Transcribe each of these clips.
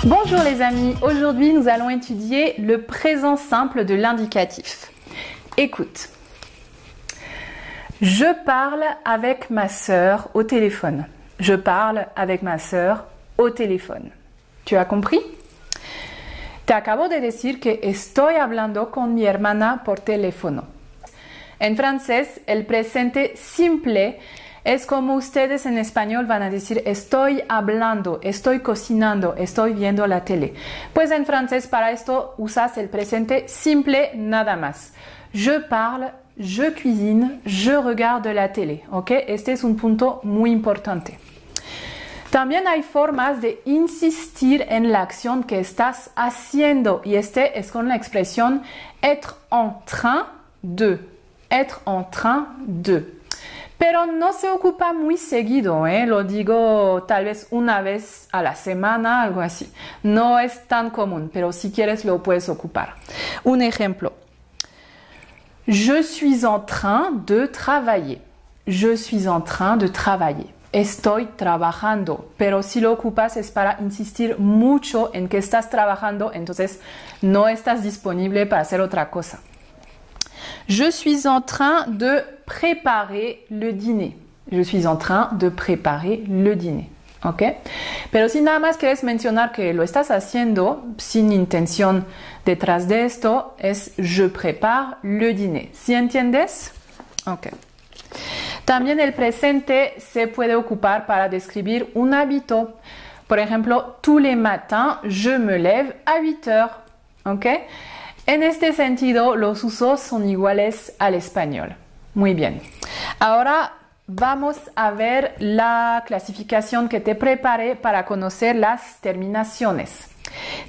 Bonjour les amis, aujourd'hui nous allons étudier le présent simple de l'indicatif. Écoute, je parle avec ma sœur au téléphone. Je parle avec ma sœur au téléphone. ¿Tu as compris? Te acabo de decir que estoy hablando con mi hermana por teléfono. En francés, el presente simple es como ustedes en español van a decir estoy hablando, estoy cocinando, estoy viendo la tele. Pues en francés para esto usas el presente simple nada más. Je parle, je cuisine, je regarde la tele. ¿Ok? Este es un punto muy importante. También hay formas de insistir en la acción que estás haciendo y este es con la expresión être en train de. Être en train de. Pero no se ocupa muy seguido, lo digo tal vez una vez a la semana, algo así. No es tan común, pero si quieres lo puedes ocupar. Un ejemplo. Je suis en train de travailler. Je suis en train de travailler. Estoy trabajando, pero si lo ocupas es para insistir mucho en que estás trabajando, entonces no estás disponible para hacer otra cosa. Je suis en train de préparer le dîner. Je suis en train de préparer le dîner. ¿Ok? Pero si nada más quieres mencionar que lo estás haciendo sin intención detrás de esto, es je prépare le dîner. ¿Sí entiendes? Ok. También el presente se puede ocupar para describir un hábito. Por ejemplo, tous les matins, je me lève à 8 heures. ¿Ok? En este sentido, los usos son iguales al español. Muy bien. Ahora vamos a ver la clasificación que te preparé para conocer las terminaciones.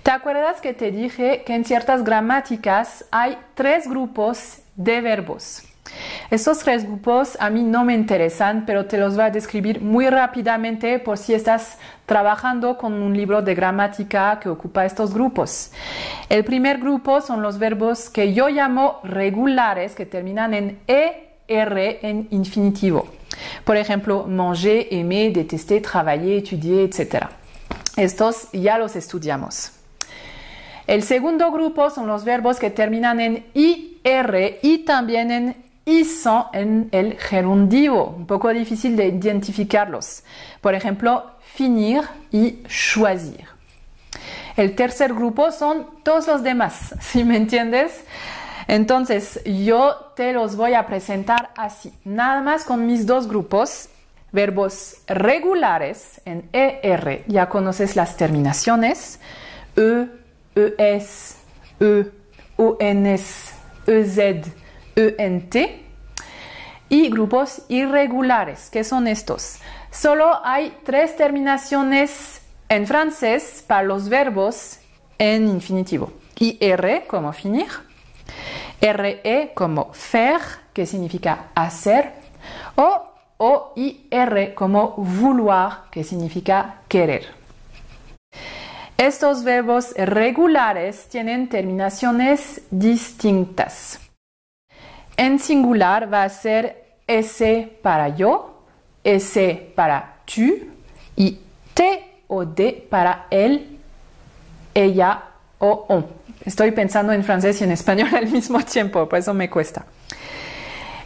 ¿Te acuerdas que te dije que en ciertas gramáticas hay 3 grupos de verbos? Estos 3 grupos a mí no me interesan, pero te los voy a describir muy rápidamente por si estás trabajando con un libro de gramática que ocupa estos grupos. El primer grupo son los verbos que yo llamo regulares, que terminan en ER en infinitivo. Por ejemplo, manger, aimer, détester, travailler, étudier, etc. Estos ya los estudiamos. El segundo grupo son los verbos que terminan en IR y también en y son en el gerundivo, un poco difícil de identificarlos. Por ejemplo, finir y choisir. El tercer grupo son todos los demás, ¿sí me entiendes? Entonces, yo te los voy a presentar así, nada más con mis 2 grupos, verbos regulares en ER, ya conoces las terminaciones, E, ES, E, ONS, EZ, ENT, y grupos irregulares. ¿Qué son estos? Solo hay 3 terminaciones en francés para los verbos en infinitivo. IR como finir, RE como faire, que significa hacer, o OIR como vouloir, que significa querer. Estos verbos regulares tienen terminaciones distintas. En singular va a ser ese para yo, ese para tú y te o de para él, ella o on. Estoy pensando en francés y en español al mismo tiempo, por eso me cuesta.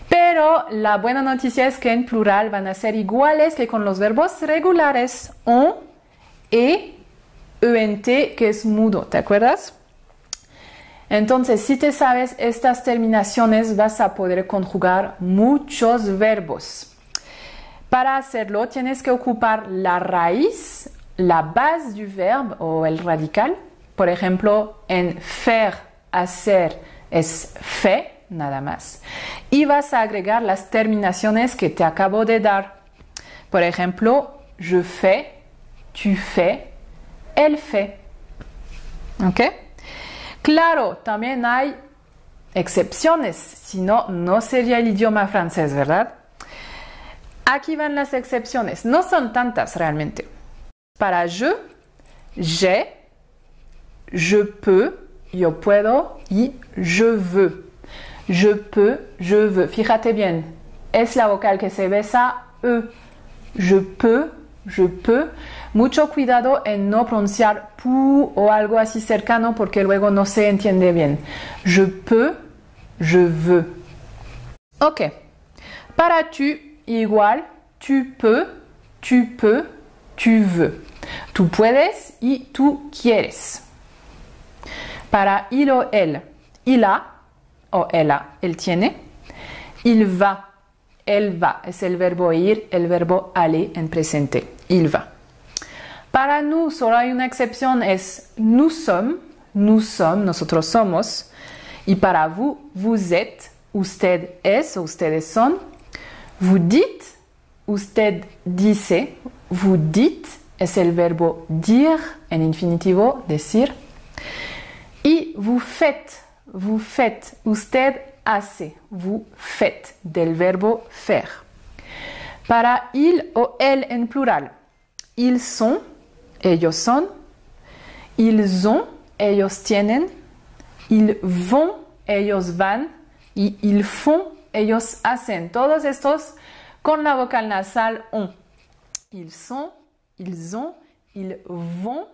Pero la buena noticia es que en plural van a ser iguales que con los verbos regulares on, ent, que es mudo, ¿te acuerdas? Entonces, si te sabes estas terminaciones, vas a poder conjugar muchos verbos. Para hacerlo, tienes que ocupar la raíz, la base du verbe o el radical. Por ejemplo, en faire, hacer, es fait, nada más. Y vas a agregar las terminaciones que te acabo de dar. Por ejemplo, je fais, tu fais, elle fait. ¿Ok? Claro, también hay excepciones, si no, no sería el idioma francés, ¿verdad? Aquí van las excepciones, no son tantas realmente. Para je, j'ai, je peux, yo puedo y je veux. Je peux, je veux. Fíjate bien, es la vocal que se besa E. Je peux, je peux. Mucho cuidado en no pronunciar pu o algo así cercano porque luego no se entiende bien. Je peux, je veux. Ok. Para tu, igual, tu peux, tu veux. Tú puedes y tú quieres. Para il o elle, il a o ella, él tiene. Il va, elle va. Es el verbo ir, el verbo aller en presente. Il va. Para nous, solo hay una excepción, es nous sommes, nosotros somos. Y para vous, vous êtes, usted es o ustedes son. Vous dites, usted dice, vous dites, es el verbo dire en infinitivo, decir. Y vous faites, usted hace, vous faites, del verbo faire. Para il o elle en plural, ils sont, ellos son, ils ont, ellos tienen, ils vont, ellos van, y ils font, ellos hacen. Todos estos con la vocal nasal on. Ils sont, ils ont, ils vont,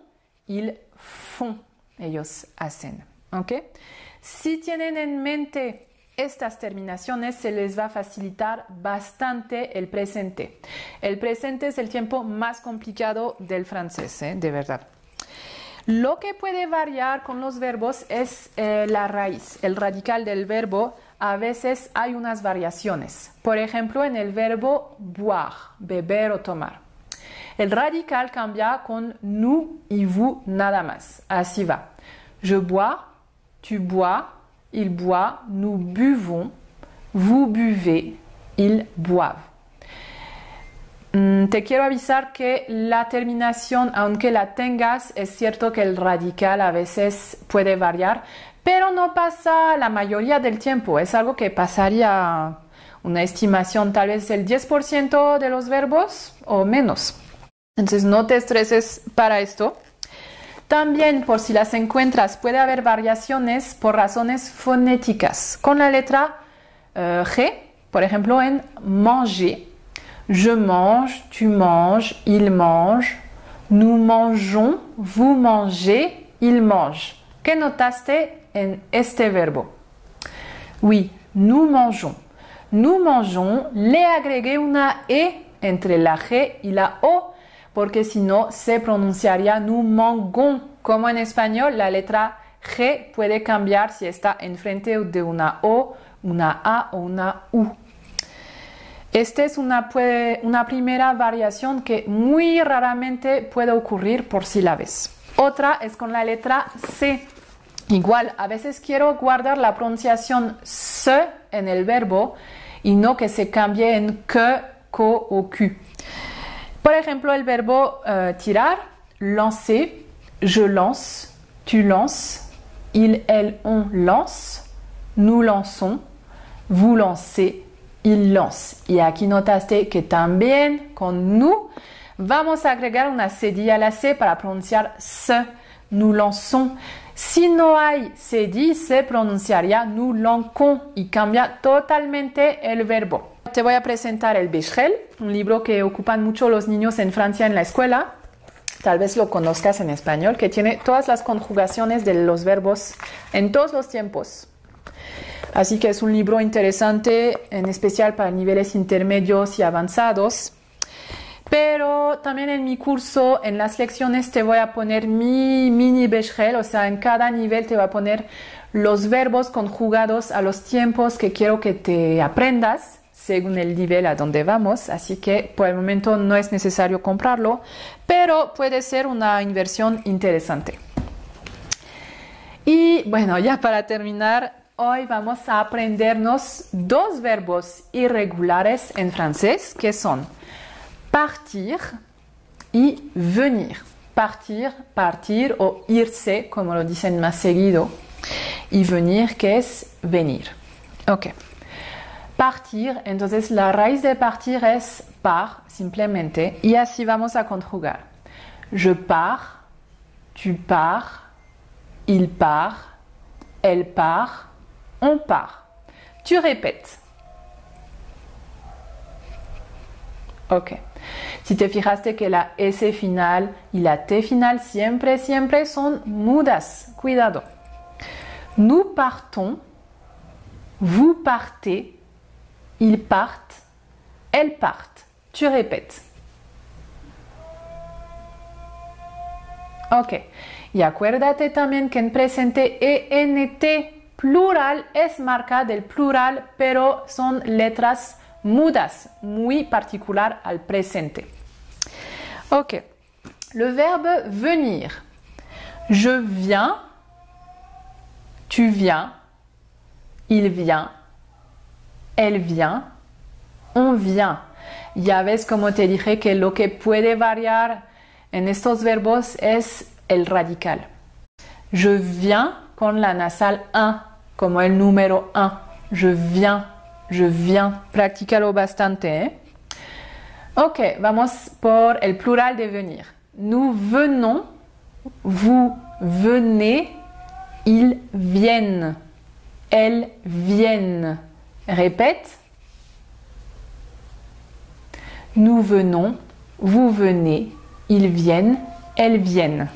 ils font, ellos hacen. ¿Ok? Si tienen en mente estas terminaciones, se les va a facilitar bastante el presente. El presente es el tiempo más complicado del francés, de verdad. Lo que puede variar con los verbos es la raíz, el radical del verbo. A veces hay unas variaciones. Por ejemplo, en el verbo boire, beber o tomar. El radical cambia con nous y vous nada más. Así va. Je bois, tu bois, il boit, nous buvons, vous buvez, ils boivent. Te quiero avisar que la terminación, aunque la tengas, es cierto que el radical a veces puede variar, pero no pasa la mayoría del tiempo. Es algo que pasaría una estimación tal vez el 10% de los verbos o menos. Entonces no te estreses para esto. También, por si las encuentras, puede haber variaciones por razones fonéticas. Con la letra G, por ejemplo, en manger. Je mange, tu manges, il mange. Nous mangeons, vous mangez, il mange. ¿Qué notaste en este verbo? Oui, nous mangeons. Nous mangeons, le agregué una E entre la G y la O, porque si no se pronunciaría nous mangons. Como en español, la letra G puede cambiar si está enfrente de una O, una A o una U. Esta es una primera variación que muy raramente puede ocurrir por sílabes. Otra es con la letra C. Igual, a veces quiero guardar la pronunciación se en el verbo y no que se cambie en que, co o Q. Por ejemplo, el verbo tirar, lancer, je lance, tu lances, il, elle, on lance, nous lançons, vous lancez, il lance. Y aquí notaste que también con nous vamos a agregar una cedilla a la C para pronunciar se, nous lançons. Si no hay cedille, se pronunciaría nous lançons y cambia totalmente el verbo. Te voy a presentar el Becherel, un libro que ocupan mucho los niños en Francia en la escuela. Tal vez lo conozcas en español, que tiene todas las conjugaciones de los verbos en todos los tiempos. Así que es un libro interesante, en especial para niveles intermedios y avanzados. Pero también en mi curso, en las lecciones, te voy a poner mi mini Becherel, o sea, en cada nivel te voy a poner los verbos conjugados a los tiempos que quiero que te aprendas, según el nivel a donde vamos. Así que por el momento no es necesario comprarlo, pero puede ser una inversión interesante. Y bueno, ya para terminar, hoy vamos a aprendernos dos verbos irregulares en francés, que son partir y venir. Partir, partir o irse, como lo dicen más seguido. Y venir, que es venir. Ok. Partir, entonces la raíz de partir es par, simplemente. Y así vamos a conjugar. Je pars, tu pars, il part, elle part, on part. Tu répètes. Ok. Si te fijaste que la S final y la T final siempre, siempre son mudas. Cuidado. Nous partons, vous partez, ils partent, elles partent. Tu répètes. Ok. Y acuérdate también que en presente ENT plural es marca del plural, pero son letras mudas, muy particular al presente. Ok. Le verbe venir. Je viens, tu viens, il vient, elle vient, on vient. Ya ves como te dije que lo que puede variar en estos verbos es el radical. Je viens con la nasal 1, como el número 1. Je viens. Practícalo bastante, ¿eh? Ok, vamos por el plural de venir. Nous venons, vous venez, ils viennent, elles viennent. Répète. Nous venons, vous venez, ils viennent, elles viennent.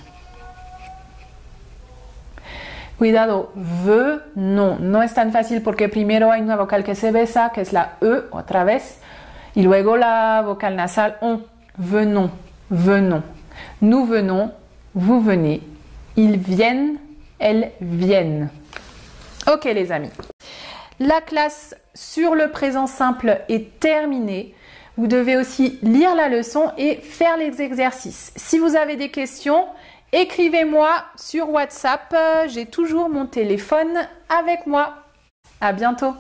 Cuidado, venons. No es tan fácil porque primero hay una vocal que se besa, que es la E, otra vez, y luego la vocal nasal on. Venons, venons. Nous venons, vous venez, ils viennent, elles viennent. Ok les amis. La classe sur le présent simple est terminée. Vous devez aussi lire la leçon et faire les exercices. Si vous avez des questions, écrivez-moi sur WhatsApp. J'ai toujours mon téléphone avec moi. À bientôt.